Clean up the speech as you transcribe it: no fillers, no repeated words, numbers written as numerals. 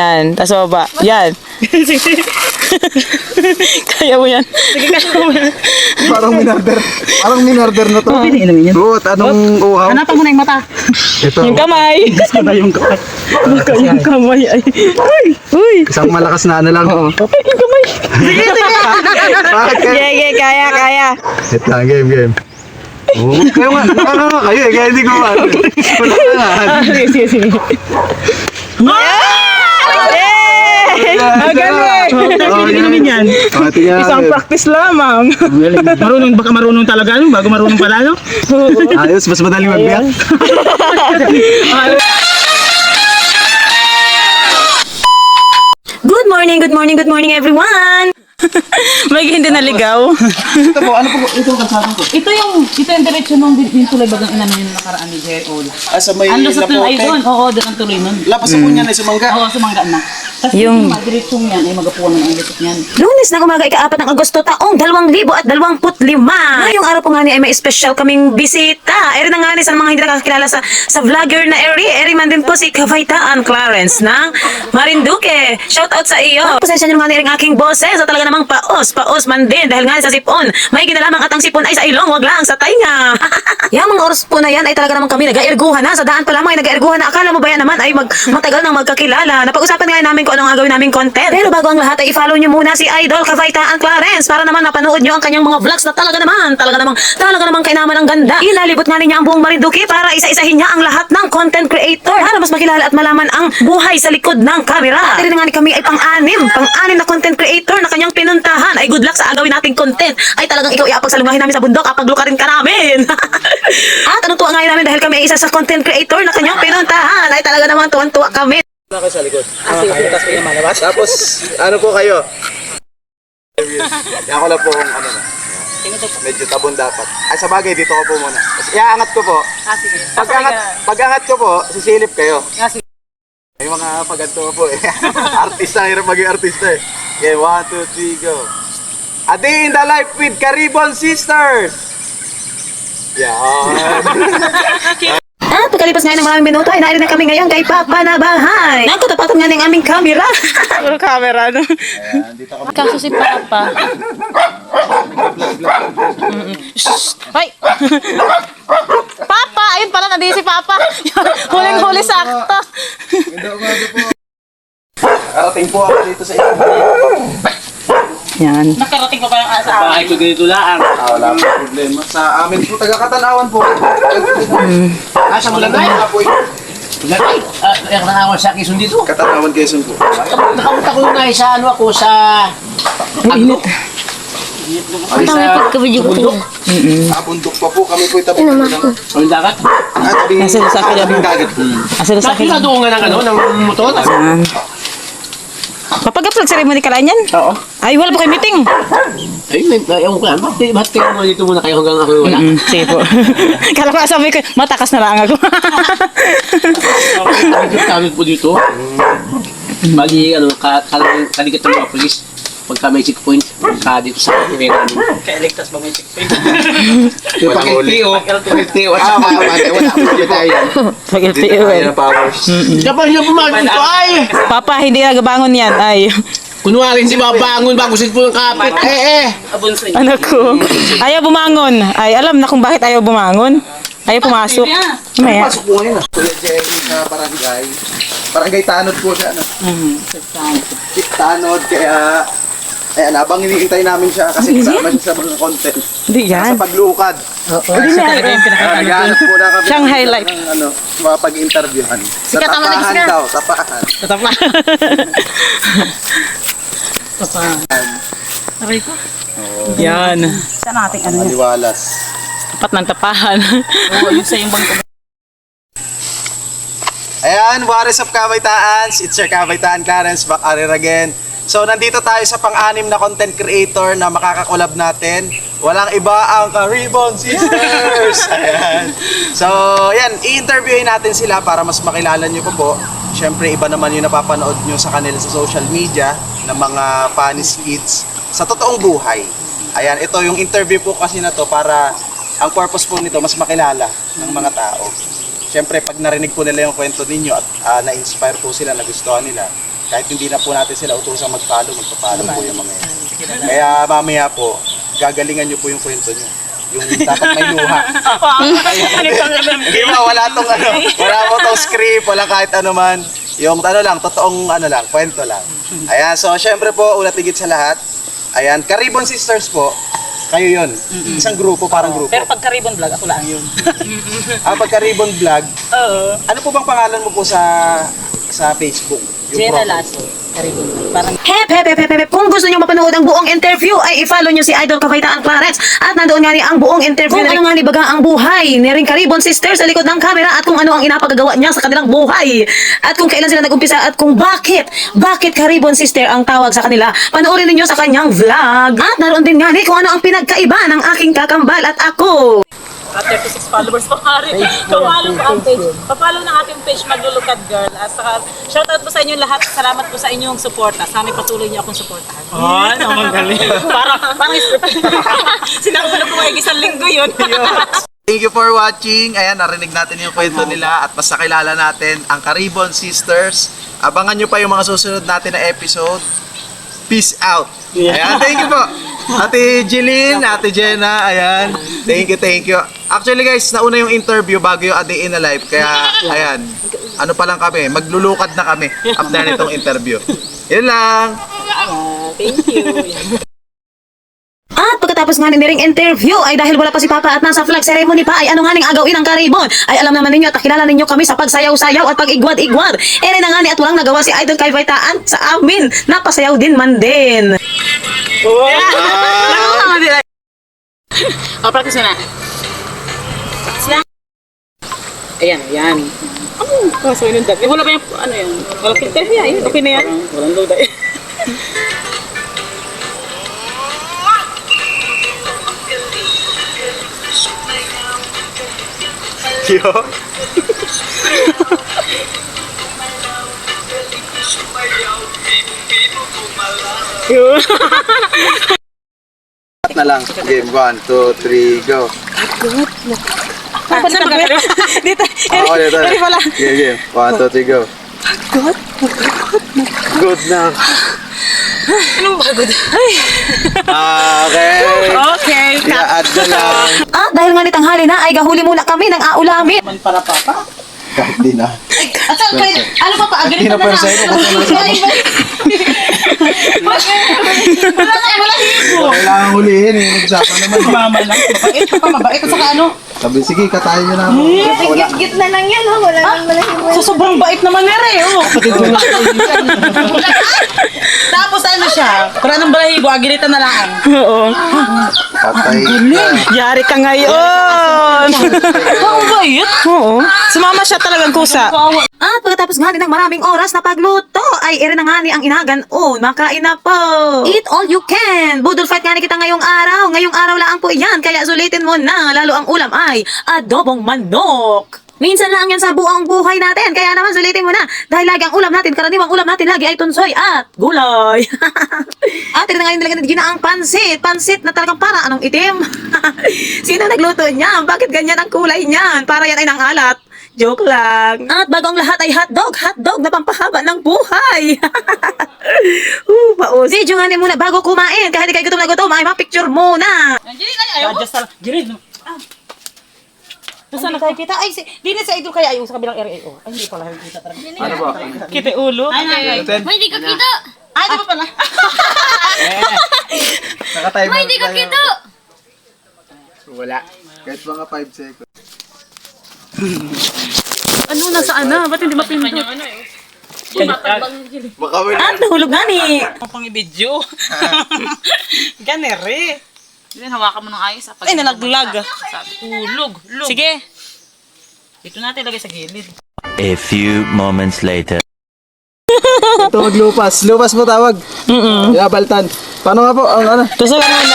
Yan, tas baba. Yan. Kaya mo yan. Sige, kaya mo yan. Parang minarder na to. Inumin yan. Buot, anong uhaw? Hanapan mo na yung mata. Ito. Yung kamay. Gusto na yung kamay. Baka yung kamay ay. Uy! Isang malakas na ano lang. Ay, yung kamay. Sige, sige. Bakit kayo? Sige, kaya. Ito na, game. Oo, kayo nga. Nakakanga kayo eh. Kaya hindi ko ba. Wala na nga. Sige. Ang galing! Inumin yan. Isang practice lamang. Marunong, baka marunong talaga ano, bago marunong pala no? Ayos, mas madaling magbiyak. Good morning everyone! May hindi naligaw. Ito po, ano po? Ito ang kalsatan ko. Ito yung diretso nung tulay bagang inano yung nakaraan ni Jerry. Sa may Ando sa tulay lapote. doon. Oo, doon ang tuloy nun. Lapas ako niyan ay sumangga. Oo, sumangga na. Tapos Yung- yung diretsong yan ay magapuan ng likot niyan. Lunes na umaga, ika-4 ng Agosto, taong 2025. Ngayong araw po nga ni ay may special kaming bisita. Eri na nga ni sa mga hindi nakakilala sa vlogger na Eri man din po si Kavaitaan Clarence ng Marinduque. Shout out sa iyo. Pasensya nyo nga ni ang aking boses. So talaga namang paos man din dahil nga sa sipon. May ginalamang at ang sipon ay sa ilong, wag lang sa tainga. Yung mga oras po na yan ay talaga namang kami nag-airguhan na. Sa daan pa lamang ay nag-airguhan na. Akala mo ba yan naman ay matagal nang magkakilala. Napag-usapan nga namin kung anong gagawin naming content. Pero bago ang lahat ay i-follow nyo muna si Idol Kavaitaan Clarence para naman mapanood nyo ang kanyang mga vlogs na talaga namang kainaman ang ganda. Ilalibot nga niya ang buong Marinduque para isa-isahin niya ang lahat ng content creator para mas makilala at malaman ang buhay sa likod ng camera. At rin nga ni kami ay pang-anim na content creator na kanyang pinuntahan. Ay good luck sa agawin nating content. Ay talagang ikaw iapagsalungahin namin sa bundok kapag lukarin ka namin. At anong tuwa ngayon namin dahil kami ay isa sa content creator na kanyang pinuntahan. Ay talaga naman tuwan-tuwa kami. Ako sa likod. Tapos, ano po kayo? Ako lang po kung ano na. Medyo tabon dapat. Ay, sa bagay, dito ko po muna. Kasi iaangat ko po. Pag-angat ko po, sisilip kayo. May mga paganto po eh. Artista, hirap maging artista eh. Okay, 1, 2, 3, go. A day in the life with Caribon Sisters! Yan. At pagkalipas nga ng maraming minuto ay nairin na kami ngayon kay Papa na bahay. Nakatapatan nga ng aming camera. Puro camera, no? Ayan, dito kami. Kaso si Papa. Hoy! Papa! Ayun pala, nandito si Papa. Huling-huli sakto. Ganda umaga po. Nakarating po ako dito sa inyo. Yan. Nakarating pa ba yung asa? Bahay ko ganito lang. Wala po problema. Sa amin po, taga-Katanawan po. Asa mo lang tayo? Yung nakawa sa Quezon dito. Katanawan Quezon po. Nakapunta ko nga sa ano ako sa... Init. Ay, sa bundok. bundok pa po. Kami po itabi lang. Ang dagat. Tabing Nasa lasaki lang. tabing dagat. Asa na sa akin? Nakita doon nga ng ano, ng motor. Yan. Papag-upload ceremony ka lang yan? Oo. Ay, wala po kayo meeting. Ay, ewan ko yan. Ba't kayo mo dito muna kayo hanggang ako wala? Sige po. Kala ko sabi ko, matakas na lang ako. Kami po dito. Bali, ano, kaligat ng mga polis. Pagka may checkpoint, dito sa area namin. Ka-electas ba may checkpoint? Yung pag-LTO. LTO at Wala po dyan tayo yan. Pag-LTO Tayo ng powers. Kapag niya pumalit ito, ay! Papa, hindi nagabangon yan. Ay, Kunwari, hindi mabangon bago po ng kapit. anak ko. Ayaw bumangon. Ay, alam na kung bakit ayaw bumangon. Ayaw pumasok. Maya. Pasok po ngayon. Kuya Jerry sa barangay. Barangay Tanod po siya. Ano? Tanod, kaya... Ayan, habang hinihintay namin siya kasi kasama siya sa mga content. Hindi yan. Sa paglukad. Hindi na. Naghahanap po na kami. Siyang highlight. Ng ano, mapag-interviewhan. Sa Sikat naman ang tapahan sikat. daw, tapahan. Aray ko. Yan. Saan natin ano niya? Maliwalas. Tapat ng tapahan. Oo, yun sa yung bangko. Ayan, what is up Kavaitaan? It's your Kavaitaan Clarence back at it again. So nandito tayo sa pang-anim na content creator na makakakolab natin. Walang iba ang Caribon Sisters! Ayan. So yan, i-interviewin natin sila para mas makilala nyo po. Siyempre iba naman yung napapanood nyo sa kanila sa social media ng mga funny skits sa totoong buhay. Ayan, ito yung interview po kasi na to para ang purpose po nito mas makilala ng mga tao. Siyempre, pag narinig po nila yung kwento ninyo at na-inspire po sila, nagustuhan nila, Kahit hindi na po natin sila utusang mag-follow, magpa-follow po yung mga yan. Kaya mamaya po, gagalingan nyo po yung kwento nyo. Yung dapat may luha. Hindi ba, wala po tong script, wala kahit ano man. Yung ano lang, totoong ano lang, kwento lang. Ayan, so syempre po, ulat higit sa lahat. Ayan, Caribon Sisters po, kayo yun. Isang grupo, parang grupo. Pero pagka ribbon vlog, ako lang yun. Pagka Ribbon Vlog, Oo. ano po bang pangalan mo po sa Facebook? Jenna profile? Lasso. Ribbon vlog. Parang Hep. Kung gusto nyo mapanood ang buong interview, ay i-follow nyo si Idol Kavaitaan Clarence. At nandoon nga ni ang buong interview. Kung ano nga ni baga ang buhay ni ring Caribon Sisters sa likod ng camera at kung ano ang inapagagawa niya sa kanilang buhay. At kung kailan sila nag-umpisa at kung bakit Caribon Sister ang tawag sa kanila. Panoorin ninyo sa kanyang vlog. At naroon din nga ni kung ano ang pinagkaiba ng aking kakambal at ako. at 36 followers pa pare. Papalo po ang page. Papalo ng aking page, Maglulukad Girl. At saka, shoutout po sa inyo lahat. Salamat po sa inyong suporta. Sana patuloy niyo akong suportahan. Ay, naman galing. Parang script. Sinabi ko na po ay isang linggo yun. Thank you for watching. Ayan, narinig natin yung kwento nila at mas nakilala natin ang Caribon Sisters. Abangan nyo pa yung mga susunod natin na episode. Peace out. Ayan, thank you po. Ate Jeline, Ate Jenna, ayan. Thank you. Actually guys, nauna yung interview bago yung A Day in a Life. Kaya, ayan, ano pa lang kami, maglulukad na kami after nitong interview. Yun lang. Thank you. At pagkatapos nga niring interview ay dahil wala pa si Papa at nasa flag ceremony pa ay ano nga ning agawin ng Caribon ay alam naman ninyo at nakilala ninyo kami sa pagsayaw-sayaw at pag-igwad-igwad. Na nga ni at walang nagawa si Idol Kavaitaan sa amin. Napasayaw din man din. O, practice mo na. Practice na. Ayan. Kaso yun yung dag. Wala ba yung, ano yan? Walang filter niya eh. Okay na yan. Walang load eh. Yo. na lang. Game 1, 2, 3, go. Saan ba kayo? Dito. Ako dito. Eri pala. Game. 1, 2, 3, go. Good na. Anong pagod? Ay. Okay. Okay. I-add na lang. At dahil nga ni tanghali na ay gahuli muna kami ng aulamin. Man para papa. Kahit di na. At saan kayo? Ano pa pa? Agad Hindi na per se. Wala hibo. Kailangan hulihin eh. Nagsapan naman. Mama lang. Mabait ka pa. Mabait ka saka ano? Sabi, sige, katayin nyo na ako. Wala. Git na lang yan, oh. Wala nang malaking So, sobrang bait naman ni Re, oh. Tapos ano siya? Wala nang balahibo, agilitan na lang. Oo. Patay ka. Yari ka ngayon. Ang bait. Oo. Sumama siya talagang kusa. At pagkatapos nga din ng maraming oras na pagluto ay ere na nga ni ang inagan. Oh, makain na po. Eat all you can. Budol fight nga ni kita ngayong araw. Ngayong araw lang po yan. Kaya sulitin mo na. Lalo ang ulam ay adobong manok. Minsan lang yan sa buong buhay natin. Kaya naman sulitin mo na. Dahil lagi ang ulam natin, karaniwang ulam natin lagi ay tunsoy at gulay. At ito na ngayon talaga ginaang pansit. Pansit na talagang para anong itim. Sino nagluto niya? Bakit ganyan ang kulay niyan? Para yan ay nang alat. Joke lang. At bago ang lahat ay hotdog na pampahaba ng buhay. Paus. Video nga niya muna bago kumain. Kahit di kayo gutom na gutom, ay mapicture muna. Jirin. Saan na tayo kita? Ay, di na sa idol kaya yung sa kabilang area. Ay, hindi pala kita talaga. Ano ba? Kita ulo. Ay. Hindi ka kita! Ay, di ba pala? Nakatayo mo. Hindi ka kita! Wala. Kahit mga 5 seconds. Ano, nasaan na? Ba't hindi mapindot? Baka wala. At nahulog nga ni. Pang i-video. Ganere. Hindi, hawakan mo ng ayos. Ay, nalaglag. Ulog. Sige. Dito natin lagay sa gilid. A few moments later. Ito maglupas. Lupas mo tawag. Baltan. Paano nga po? Ang ano? Tuso lang muna.